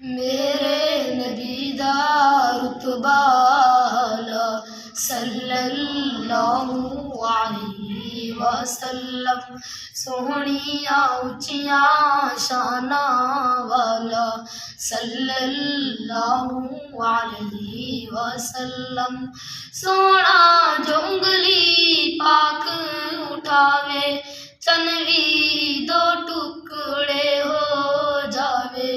میرے نبی دا رتبہ اعلی صلی اللہ علیہ وسلم، سوہنیاں اچیاں شاناں والا صلی اللہ علیہ وسلم، سونا جو انگلی پاک اٹھاوے تنوی دو ٹکڑے ہو جاوے،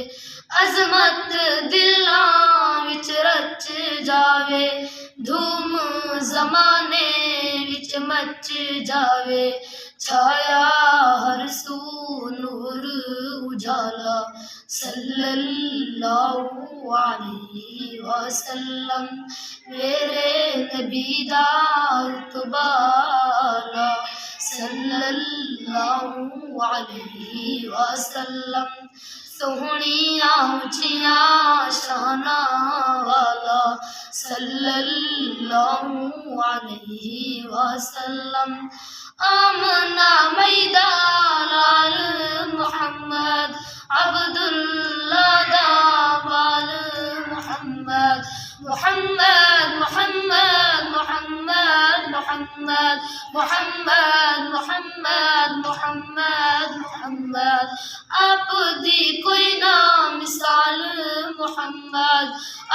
عظمت دلاں وچ رچ جاوے، دھوم زمانے وچ مچ جاوے، چھایا ہر سو نور اجالا صلی اللہ علیہ وسلم، میرے نبی دا رتبہ اعلی صلی اللہ علیہ وسلم، سوہنیاں اچیاں شاناں والا صلی اللہ علیہ وسلم، آمنہ میدان آل محمد، عبداللہ دا بال محمد، محمد محمد محمد محمد محمد محمد محمد محمد، آپ دی کوئی نہ مثال محمد،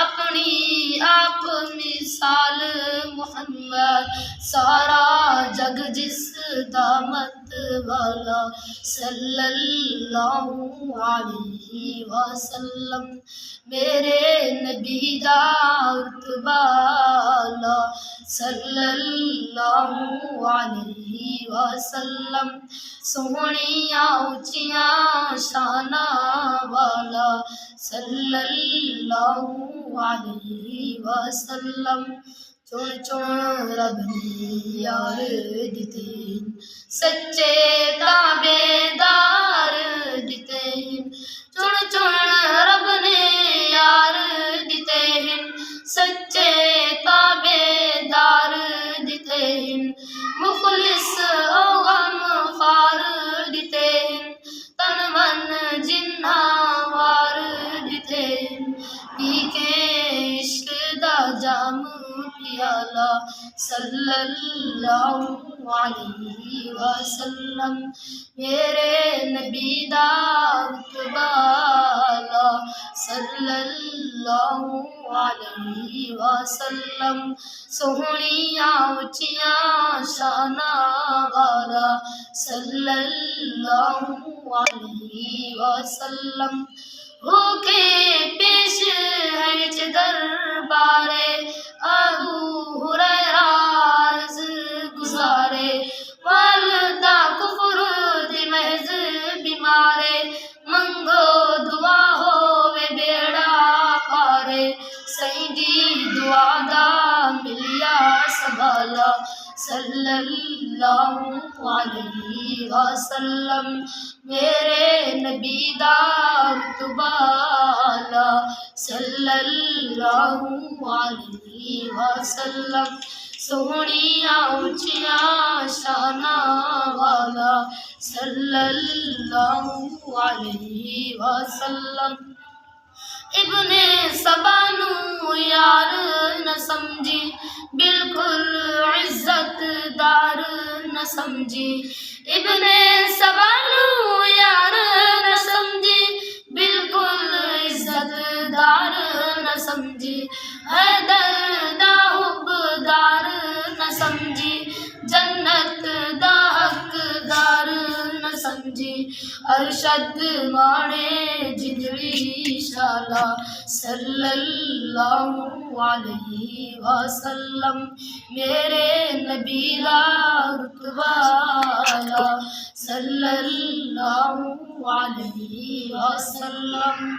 اپنی آپ مثال محمد، سارا جگ جس دا مت والا صلی اللہ علیہ وسلم، میرے نبی دا رتبہ اعلی صلی اللہ علیہ وسلم، سوہنیاں اچیاں شاناں والا صلی اللہ علیہ وسلم، چن چن رب نے یار دتے سچے تابعدار دتے، چن چن رب نے یار دتے سچے تابعدار دتے، مخلص او غمخوار دتے، تن من جناں وار دتے، پی کے عشق دا جام پیالہ صلی اللہ علیہ وسلم، میرے نبی دا رتبہ اعلی صلی اللہ علیہ وسلم، سوہنیاں اچیاں شاناں والا صلی اللہ علیہ وسلم، ہو کے پیش ہے وچ دربارے ابو ہریرہ عرض گزارے، والدہ کفر دی محض بیمارے، منگو دعا ہووے بیڑا پارے، سائیں دی دعا دا ملیا سنبھالا صلی اللہ علیہ وسلم، میرے نبی دا رتبہ اعلی صلی اللہ علیہ وسلم، سوہنیاں اچیاں شاناں والا صلی اللہ علیہ وسلم، ابن سبا نو یار نہ سمجھی، بالکل عزت دار نہ سمجھی، ابن سبا نو یار نہ سمجھی، بالکل عزت دار نہ سمجھی، حیدر دا حبدار نہ سمجھی، جنت دا حقدار نہ سمجھی، ارشد مانے جدوی شالا صلی اللہ علیہ وسلم، میرے نبی دا رتبہ اعلی صلی اللہ علیہ وسلم۔